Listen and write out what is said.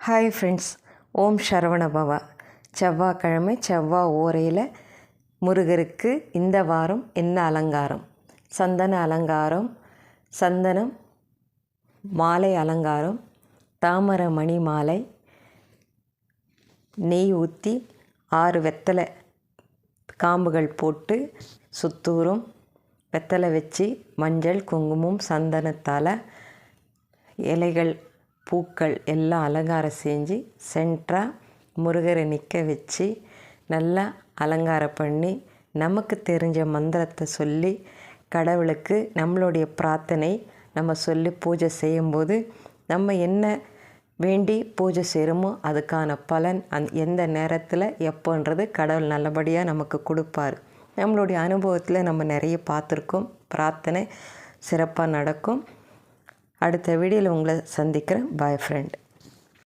Hi friends, ஓம் சரவண பவா. செவ்வாய்க்கிழமை செவ்வாய் ஓரையில் முருகருக்கு இந்த வாரம் என்ன அலங்காரம்? சந்தன அலங்காரம், சந்தனம் மாலை அலங்காரம், தாமரை மணி மாலை, நெய் ஊற்றி 6 வெத்தலை காம்புகள் போட்டு சுத்தூரும் வெத்தலை வச்சு மஞ்சள் குங்குமம் சந்தனத்தால் இலைகள் பூக்கள் எல்லாம் அலங்காரம் செஞ்சு சென்டராக முருகரை நிற்க வச்சு நல்லா அலங்காரம் பண்ணி நமக்கு தெரிஞ்ச மந்திரத்தை சொல்லி கடவுளுக்கு நம்மளுடைய பிரார்த்தனை நம்ம சொல்லி பூஜை செய்யும்போது நம்ம என்ன வேண்டி பூஜை செய்கிறோமோ அதுக்கான பலன் எந்த நேரத்தில் எப்போன்றது கடவுள் நல்லபடியாக நமக்கு கொடுப்பார். நம்மளுடைய அனுபவத்தில் நம்ம நிறைய பார்த்துருக்கோம். பிரார்த்தனை சிறப்பாக நடக்கும். அடுத்த வீடியோவில் உங்களை சந்திக்கிறேன். பாய் ஃப்ரெண்ட்.